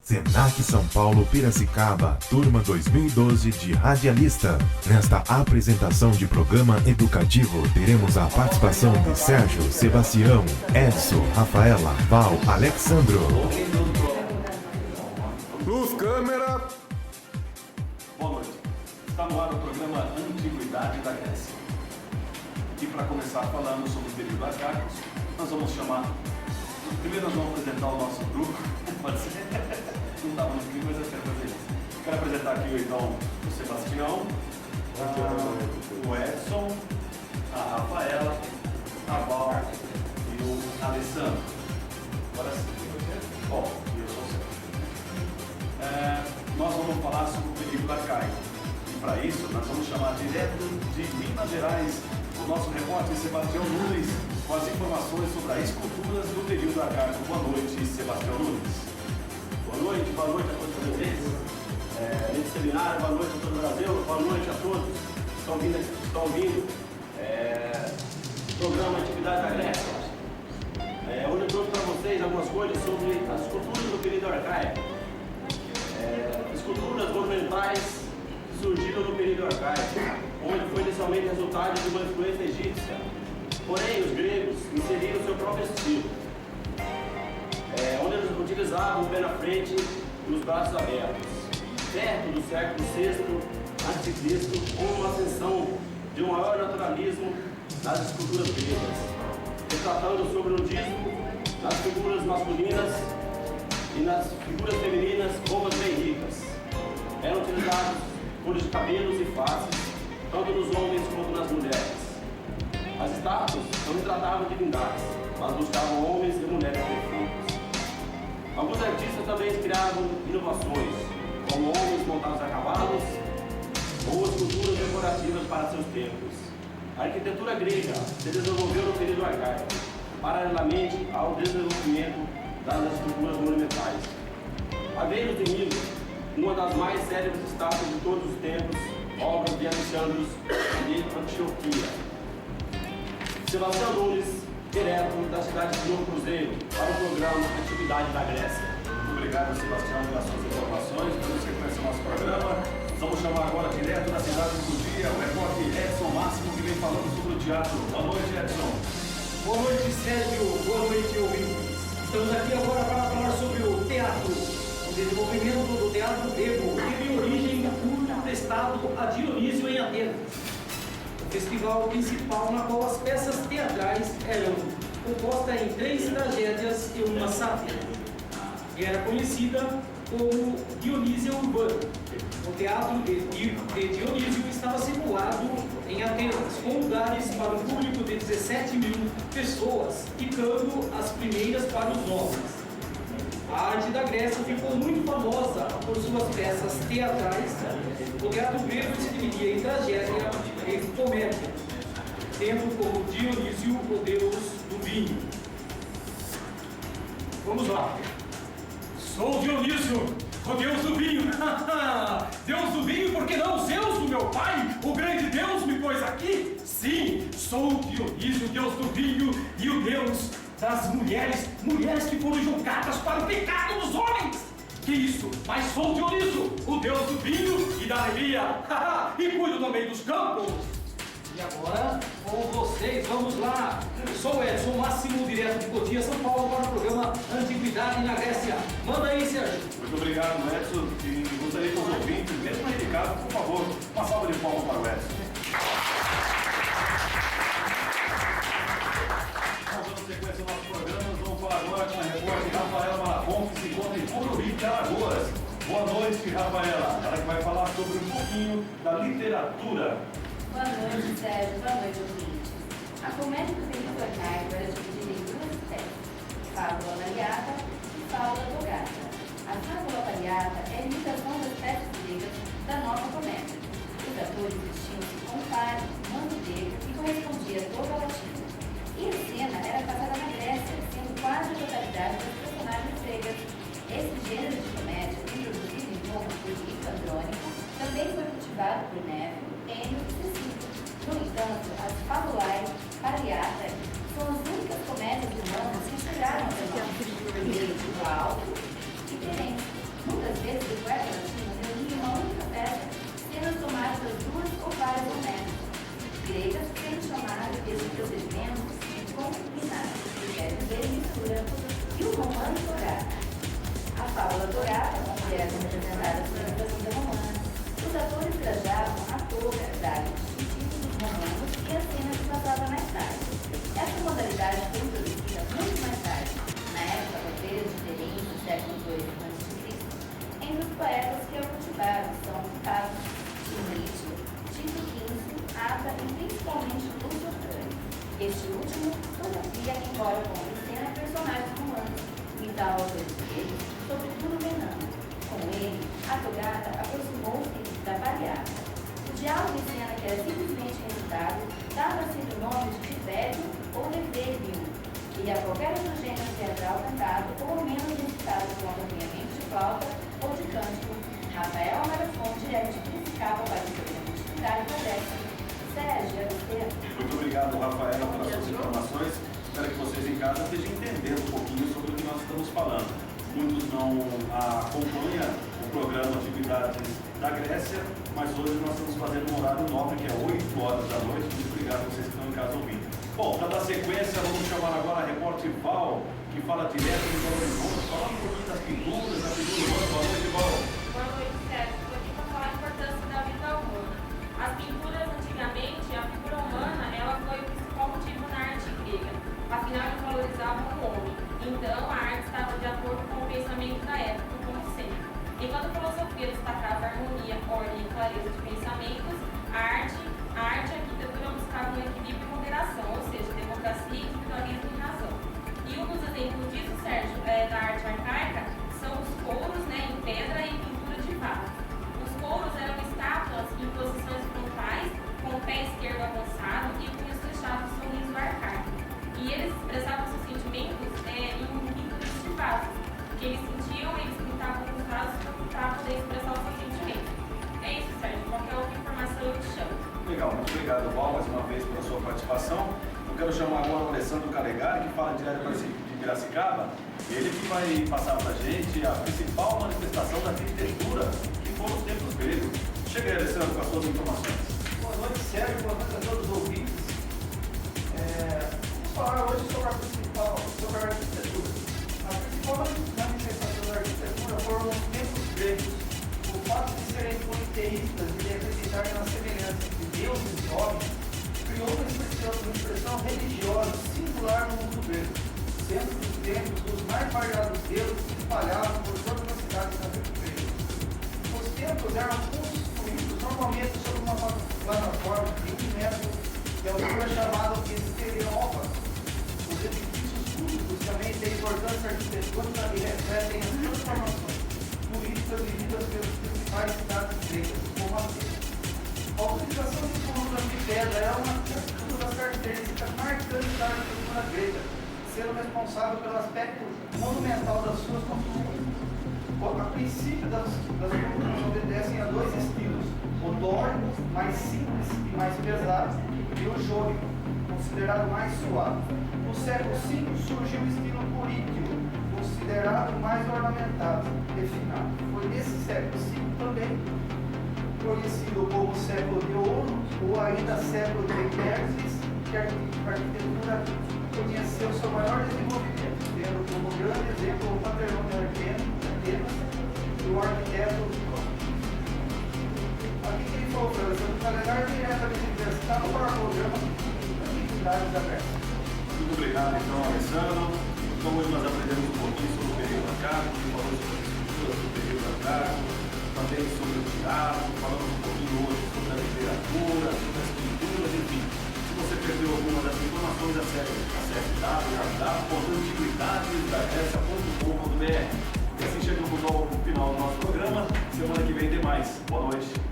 Senac São Paulo Piracicaba, turma 2012 de radialista. Nesta apresentação de programa educativo, teremos a participação de Sérgio, Sebastião, Edson, Rafaela, Val, Alexandro. Luz, câmera. Boa noite. Está no ar o programa Antiguidade da Grécia. E para começar falando sobre o período arcaico, nós vamos chamar... Primeiro nós vamos apresentar o nosso grupo. Pode ser? Não estava no clima, mas eu quero fazer isso. Quero apresentar aqui então o Sebastião, o Edson, a Rafaela, a Val e o Alessandro. Agora sim, bom, e eu sou o Sérgio. Nós vamos falar sobre o período arcaico. E para isso nós vamos chamar direto de Minas Gerais o nosso repórter Sebastião Nunes com as informações sobre as esculturas do período arcaico. Boa noite, Sebastião Nunes. Boa noite a todos presentes nesse seminário, boa noite a todo o Brasil, boa noite a todos que estão ouvindo o programa Atividade da Grécia. Hoje eu trouxe para vocês algumas coisas sobre as esculturas do período arcaico. Esculturas monumentais que surgiram no período arcaico, onde foi inicialmente resultado de uma influência egípcia. Porém, os gregos inseriram seu próprio estilo, onde eles utilizavam o pé na frente e os braços abertos. Perto do século VI a.C., houve uma ascensão de um maior naturalismo nas esculturas gregas, retratando sobre o nudismo nas figuras masculinas e nas figuras femininas roupas bem ricas. Eram utilizados cores de cabelos e faces, tanto nos homens quanto nas mulheres. As estátuas não retratavam divindades, mas buscavam homens e mulheres perfeitos. Alguns artistas também inspiravam inovações, como homens montados a cavalos ou esculturas decorativas para seus templos. A arquitetura grega se desenvolveu no período arcaico, paralelamente ao desenvolvimento das estruturas monumentais. A Vênus de Milo, uma das mais célebres estátuas de todos os tempos, obras de Alexandros de Antioquia. Sebastião Nunes, direto da cidade de Novo Cruzeiro, para o programa Atividade da Grécia. Muito obrigado, Sebastião, pelas suas informações. Para você conhecer o nosso programa, vamos chamar agora direto da cidade do dia o repórter Edson Máximo, que vem falando sobre o teatro. Boa noite, Edson. Boa noite, Sérgio. Boa noite, ouvintes. Estamos aqui agora para falar sobre o teatro. O desenvolvimento do teatro grego teve origem no culto prestado a Dionísio em Atenas. O festival principal na qual as peças teatrais eram compostas em 3 tragédias e uma sátira, e era conhecida como Dionísio Urbano. O teatro de Dionísio estava situado em Atenas, com lugares para um público de 17 mil pessoas, ficando as primeiras para os nobres. A arte da Grécia ficou muito famosa por suas peças teatrais. O teatro grego se dividia em tragédia e comédia, tendo como Dionísio o deus do vinho. Vamos lá. Sou Dionísio, o deus do vinho. Deus do vinho, porque não Zeus, o meu pai, o grande Deus, me pôs aqui? Sim, sou Dionísio, deus do vinho e o deus das mulheres que foram julgadas para o pecado dos homens. Que isso? Mas sou Dionísio, o deus do vinho e da alegria. E cuido também dos campos. E agora, com vocês, vamos lá. Sou Edson Máximo, direto de Cotia, São Paulo, para o programa Antiguidade na Grécia. Manda aí, Sérgio. Muito obrigado, Edson. E gostaria que os ouvintes, mesmo aí de casa, por favor, uma salva de palmas para o Edson. Dando sequência ao nosso programa, vamos falar agora com a repórter Rafaela Marafon, que se encontra em Curuí, Alagoas. Boa noite, Rafaela. Ela que vai falar sobre um pouquinho da literatura. Boa noite, Sérgio. Boa noite, ouvintes. A comédia do período arcaico era dividida em 2 espécies, fábula variata e fábula togata. A fábula variata é a imitação das peças gregas da nova comédia. Os atores vestiam-se com pare, manto negro e correspondia a toda a latina. E a cena era passada na Grécia, sendo quase a totalidade das personagens gregas. Esse gênero de comédia, introduzido em Roma por Nico Andrônico, também foi cultivado por Néfilo, Enio e Cecílio. No entanto, as fabulae variata são as únicas comédias humanas que chegaram até nós, meio alto e diferente. fábula dorada, onde eram representadas figuras romanas, os atores trajavam a toga da distintiva dos romanos e a cena se passava mais tarde. Essa modalidade foi introduzida muito mais tarde, na época da feira de Belém, do século II a.C., entre os poetas que a cultivaram são Tasso, Timóteo, Tito Quincio, Ada e principalmente Lúcio Crânio. Este último, todavia, embora com cena personagens romanos, imitava autores gregos, sobretudo Menano. Com ele, a togata aproximou-se da palhata. O diálogo em cena, que era simplesmente recitado, dava-se o nome de Tiberio ou Leverbium, e a qualquer outro gênero teatral cantado ou ao menos recitado com acompanhamento de flauta ou de cântico. Rafael Marafonte era de Piracicaba para o programa de Cidade da Grécia. Sérgio, é você. Muito obrigado, Rafaela, pelas suas informações. Espero que vocês em casa estejam entendendo um pouquinho sobre o que nós estamos falando. Muitos não acompanham o programa Atividades da Grécia, mas hoje nós estamos fazendo um horário nobre, que é 8 horas da noite. Muito obrigado a vocês que estão em casa ouvindo. Bom, para dar sequência, vamos chamar agora a repórter Val, que fala direto do Belo Horizonte, falar um pouquinho das pinturas, da pintura humana. Boa noite, Val. Boa noite, Sérgio. Estou aqui para falar a importância da vida humana. As pinturas, antigamente, a figura humana, ela foi o principal motivo na arte grega. Afinal, eles valorizavam o homem. Então, a arte estava de acordo com o pensamento da época, como sempre. Enquanto a filosofia destacava a harmonia, ordem e clareza de pensamentos, a arte e a arquitetura buscavam equilíbrio e moderação, ou seja, democracia, individualismo e razão. E um dos exemplos disso, Sérgio, da arte arcaica, são os couros, em pedra e pintura de vaso. Os couros eram estátuas em posições frontais, com o pé esquerdo avançado e punhos fechados no sorriso arcaico. E eles expressavam seus sentimentos em pinturas de vasos. O que eles sentiam, eles pintavam os vasos para poder expressar os seus sentimentos. É isso, Sérgio. Qualquer outra informação eu te chamo. Legal, muito obrigado, Val, mais uma vez pela sua participação. Eu quero chamar agora o Alessandro Calegari, que fala direto de Piracicaba. Ele que vai passar para a gente a principal manifestação da arquitetura, que foram os templos gregos. Chega aí, Alessandro, com as suas informações. Boa noite, Sérgio. Boa noite a todos os ouvintes. Vamos falar hoje sobre a arquitetura. A principal manifestação da arquitetura foram os templos gregos. O fato de serem politeístas e de acreditarem na semelhança entre Deus e homens criou uma expressão religiosa singular no mundo grego, sendo que os templos dos mais variados deuses se espalhavam por todas as cidades da grega. Os templos eram construídos normalmente sobre uma plataforma de 1 metro de altura chamada de estereópago. Os edifícios públicos também têm importância arquitetônica e refletem as transformações políticas vividas pelas principais cidades gregas, como Atenas. A utilização de colunas de pedra é uma das características marcantes da arquitetura grega, sendo responsável pelo aspecto monumental das suas construções. A princípio, das colunas obedecem a 2 estilos: o dórico, mais simples e mais pesado, e o jônico, considerado mais suave. No século V surgiu o estilo coríntico, considerado mais ornamentado, refinado. Foi nesse século V também conhecido como século de ouro ou ainda século de Péricles, que a arquitetura conheceu seu maior desenvolvimento, tendo como grande exemplo o Panteão de Atenas e o arquiteto. Aqui que ele falou para você, para levar diretamente universitário para o programa Atividades da Grécia. Muito obrigado, então, Alessandro. Então, hoje nós aprendemos um pouquinho sobre o período arcaico, falamos sobre as estruturas do período arcaico, também sobre o teatro, falamos um pouquinho hoje sobre a literatura, sobre as pinturas, enfim. Se você perdeu alguma das informações, acesse www.antiguidadesdagrécia.com.br. E assim chegamos ao final do nosso programa. Semana que vem tem mais. Boa noite.